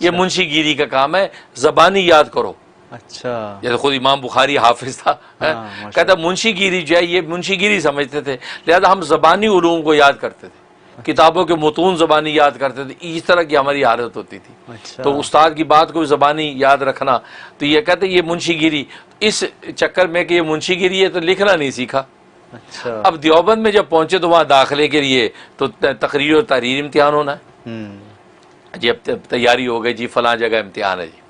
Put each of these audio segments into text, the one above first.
یہ منشی گیری کا کام ہے، زبانی یاد کرو. اچھا جیسے خود امام بخاری حافظ تھا، کہتا منشی گیری جو ہے یہ منشی گیری سمجھتے تھے، لہذا ہم زبانی علوم کو یاد کرتے تھے، کتابوں کے متون زبانی یاد کرتے تھے، اس طرح کی ہماری عادت ہوتی تھی. تو استاد کی بات کو زبانی یاد رکھنا، تو یہ کہتے یہ منشی گیری، اس چکر میں کہ یہ منشی گیری ہے تو لکھنا نہیں سیکھا. اچھا اب دیوبند میں جب پہنچے تو وہاں داخلے کے لیے تو تقریر اور تحریر امتحان ہونا ہے جی. اب تیاری ہو گئی جی، فلاں جگہ امتحان ہے جی.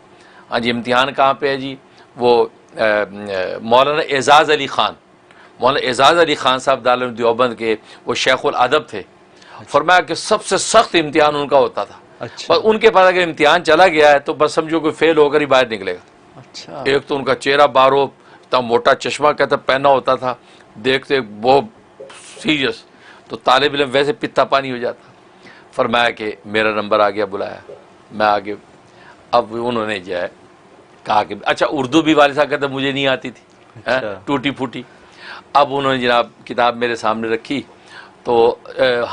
ہاں جی امتحان کہاں پہ ہے جی؟ وہ مولانا اعزاز علی خان، مولانا اعزاز علی خان صاحب دارالعلوم دیوبند کے وہ شیخ الادب تھے. فرمایا کہ سب سے سخت امتحان ان کا ہوتا تھا. اچھا اور ان کے پاس اگر امتحان چلا گیا ہے تو بس سمجھو کوئی فیل ہو کر ہی باہر نکلے گا. اچھا ایک تو ان کا چہرہ بارو، اتنا موٹا چشمہ کہتا پہنا ہوتا تھا، دیکھتے بہت سیریس، تو طالب علم ویسے پتا پانی ہو جاتا. فرمایا کہ میرا نمبر آ گیا، بلایا، میں آگے. اب انہوں نے جو ہے کہا کہ اچھا اردو بھی والد صاحب کہتے مجھے نہیں آتی تھی، ٹوٹی پھوٹی. اب انہوں نے جناب کتاب میرے سامنے رکھی تو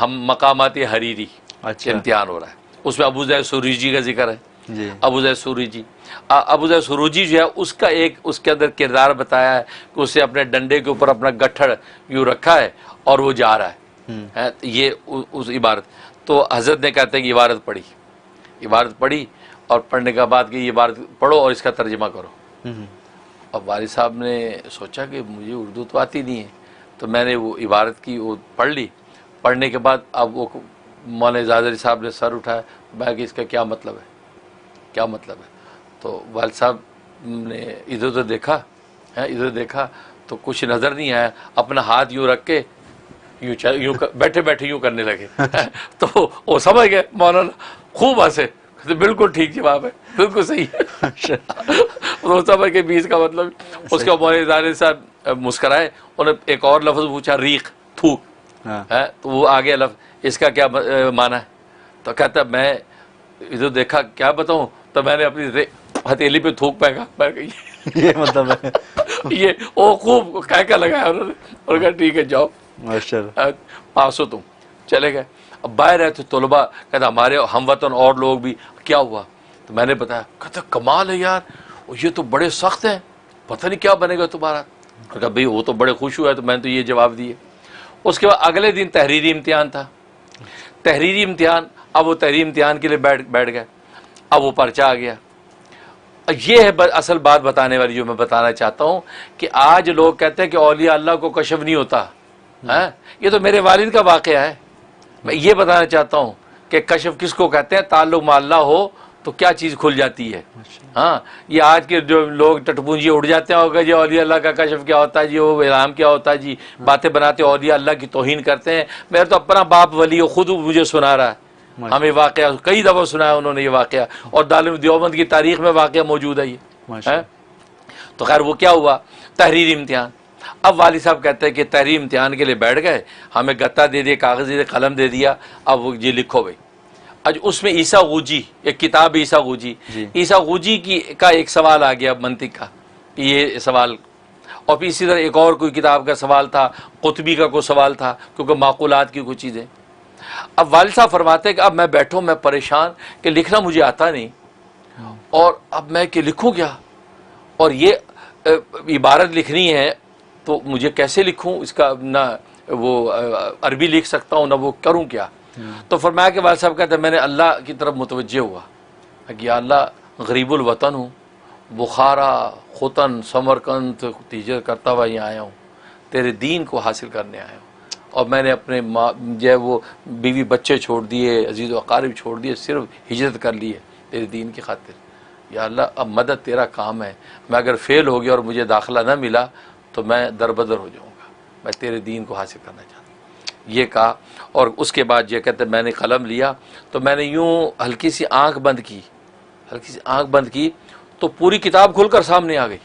ہم مقامات حریری امتحان ہو رہا ہے، اس میں ابو ذر سروجی کا ذکر ہے جی. ابو ذر سروجی. ابو ذر سروجی جو ہے اس کا ایک اس کے اندر کردار بتایا ہے کہ اسے اپنے ڈنڈے کے اوپر اپنا گٹھڑ یوں رکھا ہے اور وہ جا رہا ہے. یہ اس عبارت تو حضرت نے کہتے ہیں کہ عبارت پڑھی اور پڑھنے کے بعد کہ یہ عبارت پڑھو اور اس کا ترجمہ کرو. اب والد صاحب نے سوچا کہ مجھے اردو تو آتی نہیں ہے، تو میں نے وہ عبارت کی وہ پڑھ لی. پڑھنے کے بعد اب وہ مولانا اعزاز علی صاحب نے سر اٹھایا، میں کہ اس کا کیا مطلب ہے. تو والد صاحب نے ادھر دیکھا تو کچھ نظر نہیں آیا، اپنا ہاتھ یوں رکھ کے یوں بیٹھے یوں کرنے لگے. تو وہ سمجھ گئے مولانا، خوب ہنسے، بالکل ٹھیک جواب ہے، بالکل صحیح ہے. وہ سمجھ کے بیچ کا مطلب. اس کے مولانا اعزاز علی صاحب مسکرائے، انہوں نے ایک اور لفظ پوچھا، ریق، تھوک. تو وہ آگے لفظ اس کا کیا معنی ہے؟ تو کہتا میں ادھر دیکھا، کیا بتاؤں، تو میں نے اپنی ہتھیلی پہ تھوک پھینکا. یہ مطلب ہے یہ وہ خوب کہہ لگایا انہوں نے، اور کہا ٹھیک ہے جاؤ پاس ہو تم. چلے گئے. اب باہر رہتے طلباء کہتا ہمارے ہم وطن اور لوگ بھی، کیا ہوا؟ تو میں نے بتایا. کہتا کمال ہے یار، یہ تو بڑے سخت ہیں، پتہ نہیں کیا بنے گا تمہارا. کہا بھائی وہ تو بڑے خوش ہوا ہے تو میں نے تو یہ جواب دیے. اس کے بعد اگلے دن تحریری امتحان تھا. تحریری امتحان، اب وہ تحریری امتحان کے لیے بیٹھ گئے. اب وہ پرچہ آ گیا. یہ ہے اصل بات بتانے والی جو میں بتانا چاہتا ہوں، کہ آج لوگ کہتے ہیں کہ اولیاء اللہ کو کشف نہیں ہوتا. یہ تو میرے والد کا واقعہ ہے. میں یہ بتانا چاہتا ہوں کہ کشف کس کو کہتے ہیں، تعلق مع اللہ ہو تو کیا چیز کھل جاتی ہے. یہ آج کے جو لوگ ٹٹپونجی اڑ جاتے ہیں ہوگا جی اولیاء اللہ کا کشف کیا ہوتا ہے جی، وہ الہام کیا ہوتا ہے جی، باتیں بناتے اولیاء اللہ کی توہین کرتے ہیں. میرا تو اپنا باپ ولی خود مجھے سنا رہا ہے، ہمیں واقعہ کئی دفعہ سنا ہے انہوں نے یہ واقعہ، اور دارالعلوم دیوبند کی تاریخ میں واقعہ موجود ہے یہ. تو خیر وہ کیا ہوا، تحریری امتحان. اب والد صاحب کہتے ہیں کہ تحریری امتحان کے لیے بیٹھ گئے، ہمیں گتا دے دیا، کاغذ دے دیا، قلم دے دیا، اب وہ یہ لکھو بھائی. آج اس میں عیسیٰ غوجی، ایک کتاب عیسیٰ غوجی، عیسیٰ غوجی کا ایک سوال آ گیا منطق کا، یہ سوال. اور پھر اسی طرح ایک اور کوئی کتاب کا سوال تھا، قطبی کا کوئی سوال تھا، کیونکہ معقولات کی کچھ چیزیں. اب والد صاحب فرماتے ہیں کہ اب میں بیٹھوں، میں پریشان کہ لکھنا مجھے آتا نہیں، اور اب میں کہ لکھوں کیا، اور یہ عبارت لکھنی ہے تو مجھے کیسے لکھوں، اس کا نہ وہ عربی لکھ سکتا ہوں نہ وہ کروں کیا. تو فرمایا کہ والد صاحب کہتے ہیں میں نے اللہ کی طرف متوجہ ہوا کہ یا اللہ غریب الوطن ہوں، بخارا، خوتن، سمرقند تجارت کرتا ہوا یہاں آیا ہوں، تیرے دین کو حاصل کرنے آیا ہوں، اور میں نے اپنے جو ہے وہ بیوی بچے چھوڑ دیے، عزیز و اقارب چھوڑ دیے، صرف ہجرت کر لی ہے تیرے دین کی خاطر. یا اللہ اب مدد تیرا کام ہے، میں اگر فیل ہو گیا اور مجھے داخلہ نہ ملا تو میں دربدر ہو جاؤں گا، میں تیرے دین کو حاصل کرنا چاہتا ہوں. یہ کہا، اور اس کے بعد یہ کہتے میں نے قلم لیا تو میں نے یوں ہلکی سی آنکھ بند کی تو پوری کتاب کھل کر سامنے آ گئی.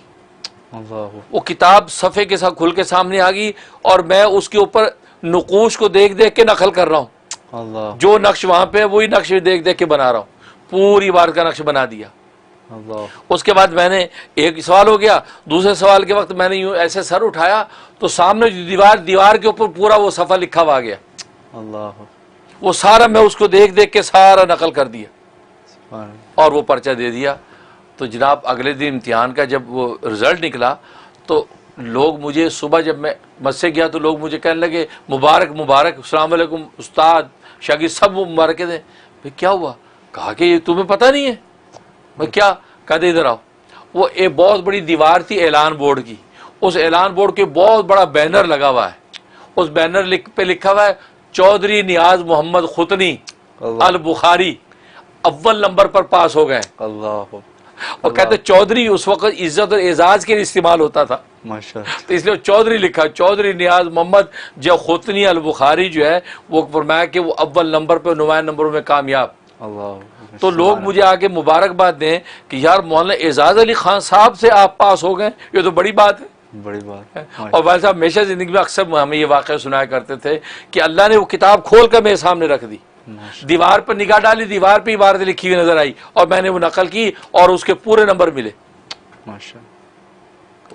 وہ کتاب صفحے کے ساتھ کھل کے سامنے آ گئی، اور میں اس کے اوپر نقوش کو دیکھ کے نقل کر رہا ہوں. جو نقش وہاں پہ وہی نقش دیکھ کے بنا رہا ہوں، پوری عبارت کا نقش بنا دیا. اس کے بعد میں نے ایک سوال ہو گیا، دوسرے سوال کے وقت میں نے یوں ایسے سر اٹھایا تو سامنے دیوار کے اوپر پورا وہ صفحہ لکھا ہوا گیا. وہ سارا میں اس کو دیکھ کے سارا نقل کر دیا. اور وہ پرچہ دے دیا. تو جناب اگلے دن امتحان کا جب وہ رزلٹ نکلا تو لوگ مجھے صبح جب میں مسجد سے گیا تو لوگ مجھے کہنے لگے مبارک مبارک، السلام علیکم استاد شاگرد سب مبارکیں دیں. بھائی کیا ہوا؟ کہا کہ یہ تمہیں پتہ نہیں ہے. بھائی کیا؟ کہتے ادھر آؤ. وہ ایک بہت بڑی دیوار تھی اعلان بورڈ کی، اس اعلان بورڈ کے بہت بڑا بینر لگا ہوا ہے. اس بینر پہ لکھا ہوا ہے چودھری نیاز محمد ختنی البخاری اول نمبر پر پاس ہو گئے. اللہ. اور کہتے چودھری اس وقت عزت اور اعزاز کے لیے استعمال ہوتا تھا، تو اس لیے چودھری لکھا، چودھری نیاز محمد جو ختنی البخاری جو ہے وہ فرمایا کہ وہ اول نمبر پہ نمایاں نمبروں میں کامیاب. تو لوگ مجھے آگے مبارکباد دیں کہ یار مولانا اعزاز علی خان صاحب سے آپ پاس ہو گئے، یہ تو بڑی بات ہے. بڑی بات. اور بھائی صاحب ہمیشہ زندگی میں اکثر ہمیں یہ واقعہ سنایا کرتے تھے کہ اللہ نے وہ کتاب کھول کر میرے سامنے رکھ دی، دیوار پر نگاہ ڈالی، دیوار پہ عبارتیں لکھی ہوئی نظر آئی اور میں نے وہ نقل کی اور اس کے پورے نمبر ملے.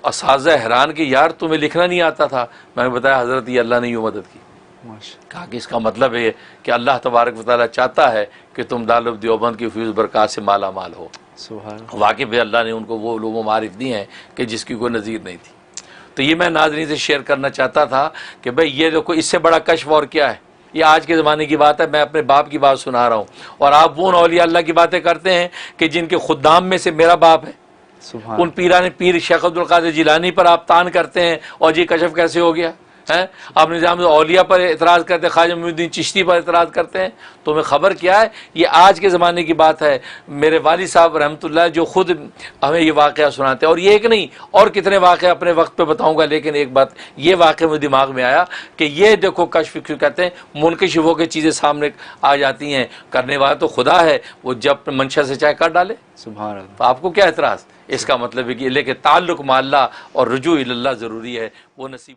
اساتذہ حیران کہ یار تمہیں لکھنا نہیں آتا تھا. میں نے بتایا حضرت یہ اللہ نے یوں مدد کی. کہا کہ اس کا مطلب ہے کہ اللہ تبارک و تعالیٰ چاہتا ہے کہ تم دارالعلوم دیوبند کی فیض برکات سے مالا مال ہو. واقعی بھی اللہ نے ان کو وہ علوم و معارف دی ہیں کہ جس کی کوئی نظیر نہیں تھی. تو یہ میں ناظرین سے شیئر کرنا چاہتا تھا کہ بھئی یہ دیکھو اس سے بڑا کشف اور کیا ہے. یہ آج کے زمانے کی بات ہے، میں اپنے باپ کی بات سنا رہا ہوں اور آپ وہ اولیاء اللہ کی باتیں کرتے ہیں کہ جن کے خدام میں سے میرا باپ ہے. ان پیران پیر شیخ عبد القادر جیلانی پر آپ تان کرتے ہیں اور جی کشف کیسے ہو گیا. آپ نظام اولیاء پر اعتراض کرتے ہیں، خواجہ معین الدین چشتی پر اعتراض کرتے ہیں. تمہیں خبر کیا ہے یہ آج کے زمانے کی بات ہے. میرے والد صاحب رحمۃ اللہ جو خود ہمیں یہ واقعہ سناتے ہیں، اور یہ ایک نہیں اور کتنے واقعے اپنے وقت پہ بتاؤں گا، لیکن ایک بات یہ واقعہ مجھے دماغ میں آیا کہ یہ دیکھو کشف کیوں کہتے ہیں، منکشف ہو کے چیزیں سامنے آ جاتی ہیں. کرنے والا تو خدا ہے، وہ جب منشا سے چاہے کر ڈالے. سبحان اللہ. تو آپ کو کیا اعتراض؟ اس کا مطلب ہے کہ لیکن تعلق مع اللہ اور رجوع الی اللہ ضروری ہے. وہ نصیب